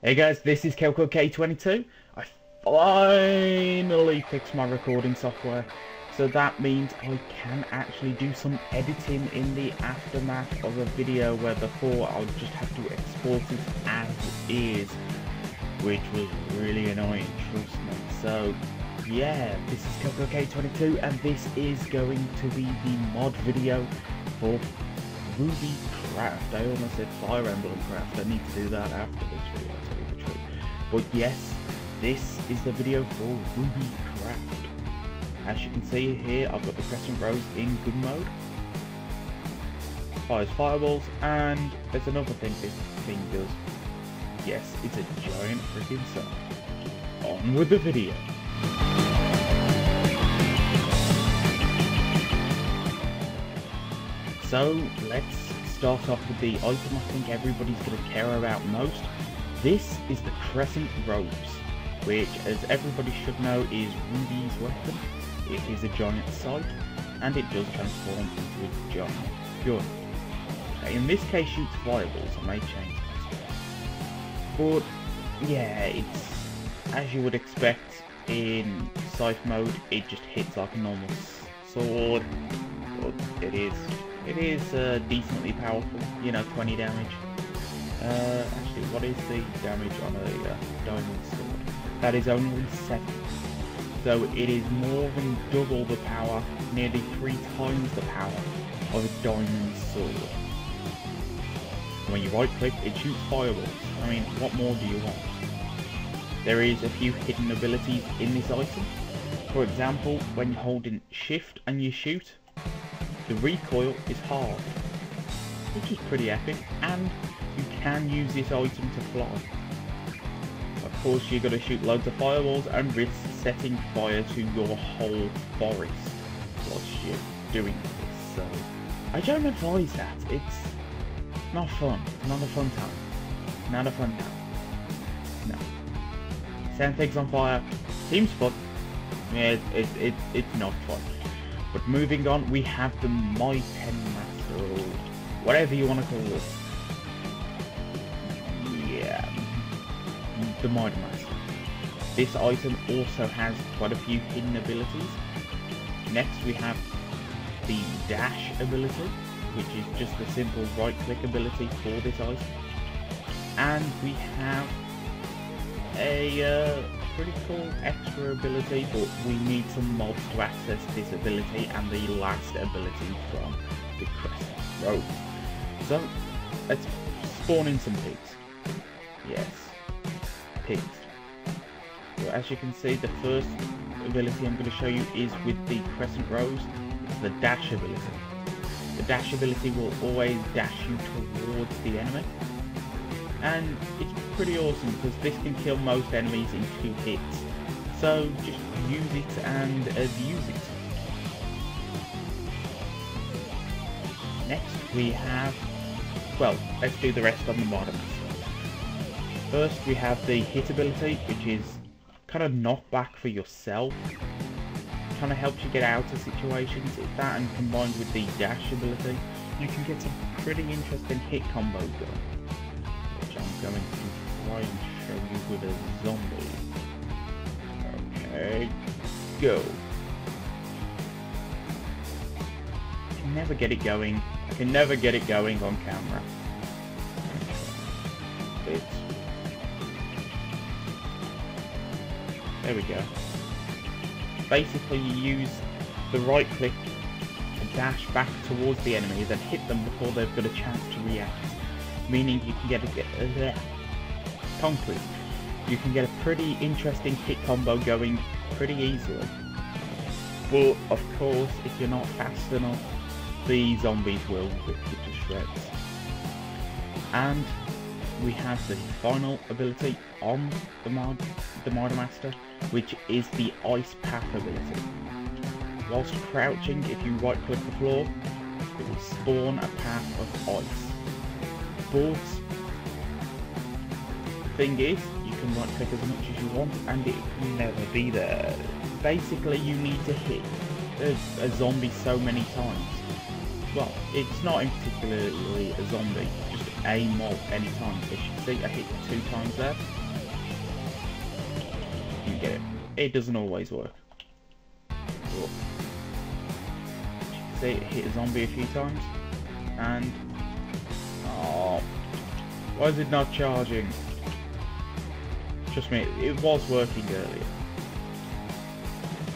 Hey guys, this is Kelco K22. I finally fixed my recording software, so that means I can actually do some editing in the aftermath of a video where before I'll just have to export it as is, which was really annoying, trust me. So yeah, this is Kelco K22 and this is going to be the mod video for RWBY Craft. I almost said Fire Emblem Craft. I need to do that after this video, I'll tell you the truth. But yes, this is the video for RWBY Craft. As you can see here, I've got the Crescent rows in good mode. Fires fireballs, and there's another thing this thing does. Yes, it's a giant freaking sun. On with the video. So let's start off with the item I think everybody's going to care about most. This is the Crescent Rose, which, as everybody should know, is RWBY's weapon. It is a giant scythe, and it does transform into a giant gun. In this case, shoots fireballs. I may change that. But yeah, it's as you would expect in scythe mode. It just hits like a normal sword, but it is decently powerful, you know, 20 damage. Actually, what is the damage on a diamond sword? That is only 7. So it is more than double the power, nearly 3 times the power of a diamond sword. When you right click, it shoots fireballs. I mean, what more do you want? There is a few hidden abilities in this item. For example, when you're holding shift and you shoot, the recoil is halved, which is pretty epic, and you can use this item to fly. Of course, you're going to shoot loads of fireballs and risk setting fire to your whole forest whilst you're doing this, so I don't advise that. It's not fun, not a fun time, not a fun time, no. Setting things on fire seems fun, yeah, it's not fun. But moving on, we have the My 10 Master, or whatever you want to call it. Yeah, the Mighty Master. This item also has quite a few hidden abilities. Next we have the Dash ability, which is just a simple right click ability for this item. And we have a pretty cool extra ability, but we need some mobs to access this ability, and the last ability from the Crescent Road. So let's spawn in some pigs. Yes, pigs. So as you can see, the first ability I'm going to show you is with the Crescent Rose. It's the dash ability. The dash ability will always dash you towards the enemy, and it's pretty awesome because this can kill most enemies in 2 hits. So just use it and abuse it. Next we have, well, let's do the rest on the modern side. First we have the hit ability, which is kind of knockback for yourself. Kind of helps you get out of situations. It's that, and combined with the dash ability, you can get some pretty interesting hit combos going, which I'm going to try and show you with a zombie. Okay, go. I can never get it going. I can never get it going on camera. There we go. Basically, you use the right click to dash back towards the enemy, then hit them before they've got a chance to react. Meaning you can get a tongue twist. You can get a pretty interesting hit combo going pretty easily. But of course, if you're not fast enough, the zombies will rip you to shreds. And we have the final ability on the Mighty Master, which is the Ice Path ability. Whilst crouching, if you right click the floor, it will spawn a path of ice. But the thing is, you can right click as much as you want and it will never be there. Basically, you need to hit a zombie so many times. Well, it's not in particularly a zombie, just a mob anytime. As you can see, I hit 2 times there. You get it. It doesn't always work. But, as you can see, it hit a zombie a few times. And... oh, why is it not charging? Trust me, it was working earlier.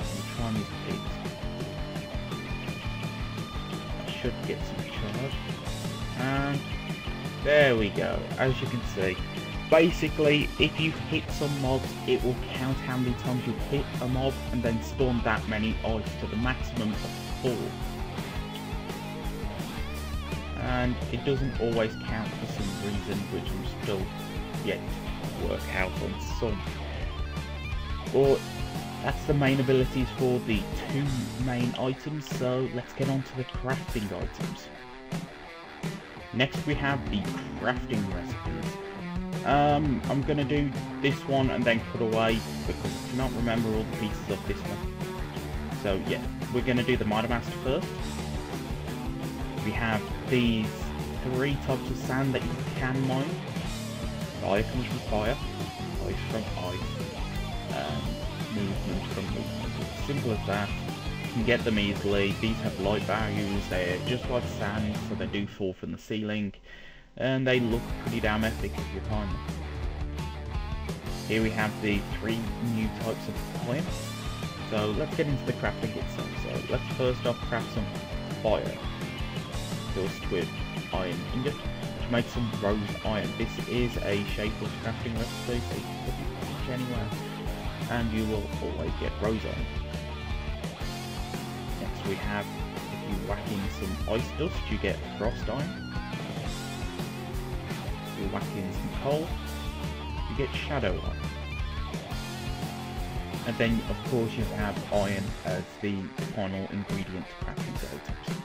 I'm trying these pigs. I should get some charge. And there we go. As you can see, basically, if you hit some mobs, it will count how many times you hit a mob and then spawn that many odds to the maximum of 4. And it doesn't always count for some reason, which I'm still yet to work out on some. But that's the main abilities for the 2 main items, so let's get on to the crafting items. Next we have the crafting recipes. I'm gonna do this one and then cut away because I cannot remember all the pieces of this one. So yeah, we're gonna do the Mitre Master first. We have these 3 types of sand that you can mine. Fire comes from fire, ice from ice, movement from movement. It's simple as that. You can get them easily. These have light values, they're just like sand, so they do fall from the ceiling, and they look pretty damn epic if you find them. Here we have the 3 new types of iron. So let's get into the crafting itself. So let's first off craft some fire. First with iron ingot, which makes some rose iron. This is a shapeless crafting recipe, so you can put it pretty much anywhere, and you will always get rose iron. Next we have, if you whack in some ice dust, you get frost iron. If you whack in some coal, you get shadow iron. And then of course you have iron as the final ingredient to craft these items.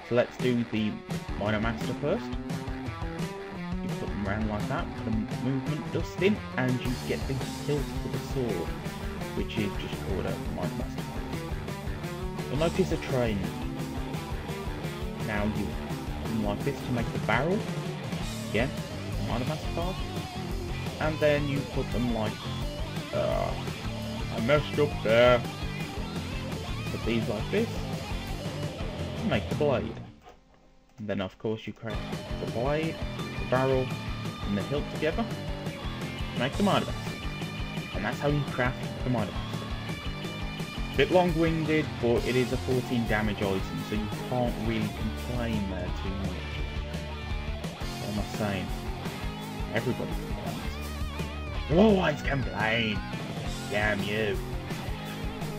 So let's do the Mitre Master first. You put them around like that, put a movement dust in, and you get the hilt for the sword, which is just called a Mitre Master. You'll notice a train. Now you put them like this to make the barrel. Again, Mitre Master card. And then you put them like... I messed up there. Put these like this. Make the blade. And then of course you craft the blade, the barrel, and the hilt together to make the Mitre Master. And that's how you craft the Mitre Master. Bit long-winded, but it is a 14 damage item, so you can't really complain there too much. What am I saying? Everybody complains. You always complain! Damn you!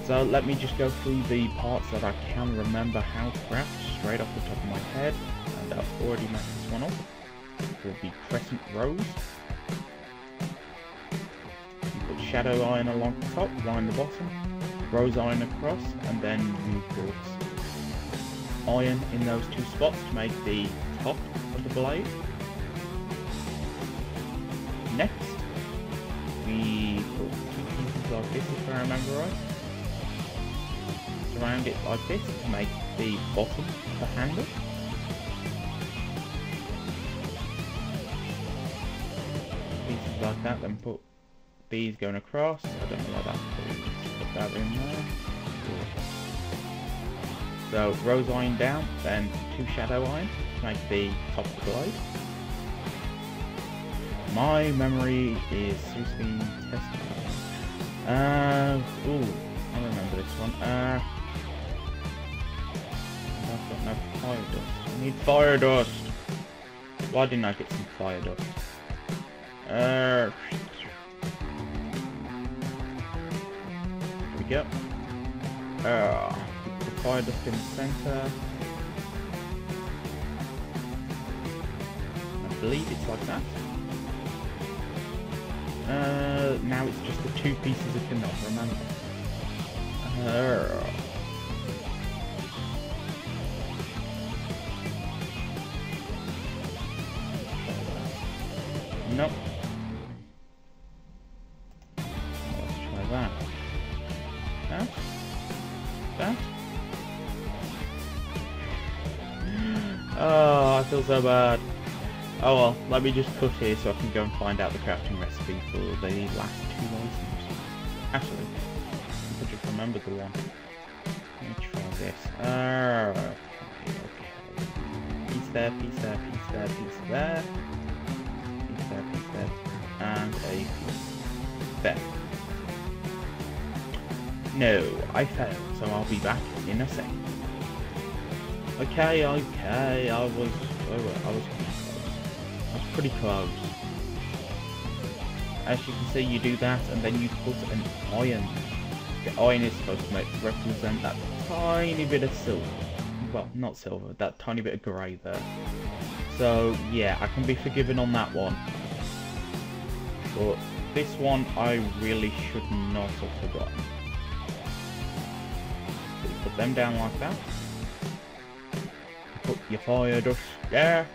So let me just go through the parts that I can remember how to craft straight off the top of my head, and I've already messed this one up. It will be Crescent Rose. You put shadow iron along the top, line the bottom, rose iron across, and then you put iron in those 2 spots to make the top of the blade. Next, we put 2 pieces like this if I remember right. Surround it like this to make the bottom of the handle. Pieces like that, then put these going across. I don't know what that is. Put that in there. So rose iron down, then 2 shadow iron to make the top of the blade. My memory is seriously tested. Ooh, I remember this one. I've got no fire dust. I need fire dust. Why didn't I get some fire dust? Here we go. Put the fire dust in the center. I believe it's like that. Now it's just the 2 pieces I cannot remember. Nope. Let's try that. That? That? Oh, I feel so bad. Oh well, let me just cut here so I can go and find out the crafting recipe for the last 2 items. Actually, I just remembered the one. Let me try this. Okay. Piece there, piece there, piece there, piece there. Piece there, piece there. And a piece there. No, I failed, so I'll be back in a second. Okay, I was pretty close. As you can see, you do that, and then you put an iron. The iron is supposed to represent that tiny bit of silver. Well, not silver, that tiny bit of grey there. So, yeah, I can be forgiven on that one. But this one, I really should not have forgotten. So you put them down like that. You put your fire dust there.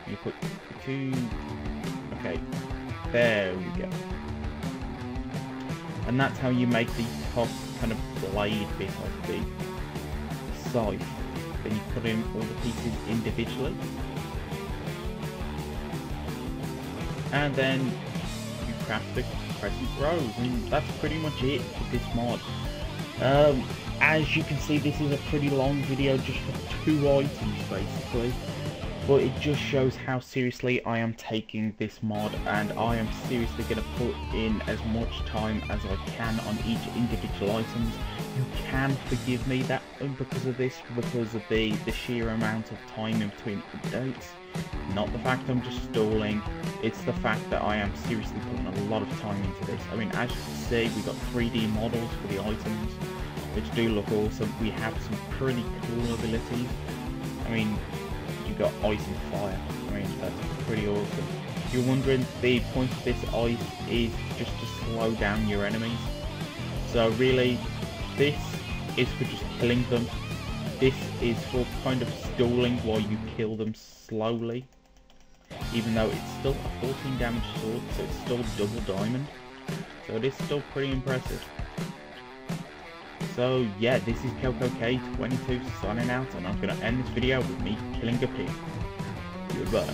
You put the 2... Okay, there we go. And that's how you make the top kind of blade bit of the scythe. Then you put in all the pieces individually. And then you craft the Crescent rows, and that's pretty much it for this mod. As you can see, this is a pretty long video just for 2 items basically. But it just shows how seriously I am taking this mod, and I am seriously going to put in as much time as I can on each individual items. You can forgive me that because of this, because of the sheer amount of time in between updates. Not the fact I'm just stalling, it's the fact that I am seriously putting a lot of time into this. I mean, as you can see, we got 3D models for the items, which do look awesome. We have some pretty cool abilities. I mean, you got ice and fire. I mean, that's pretty awesome. If you're wondering, the point of this ice is just to slow down your enemies. So really, this is for just killing them. This is for kind of stalling while you kill them slowly. Even though it's still a 14 damage sword, so it's still double diamond. So it is still pretty impressive. So yeah, this is KelkoK22 signing out, and I'm going to end this video with me killing a pig. Goodbye.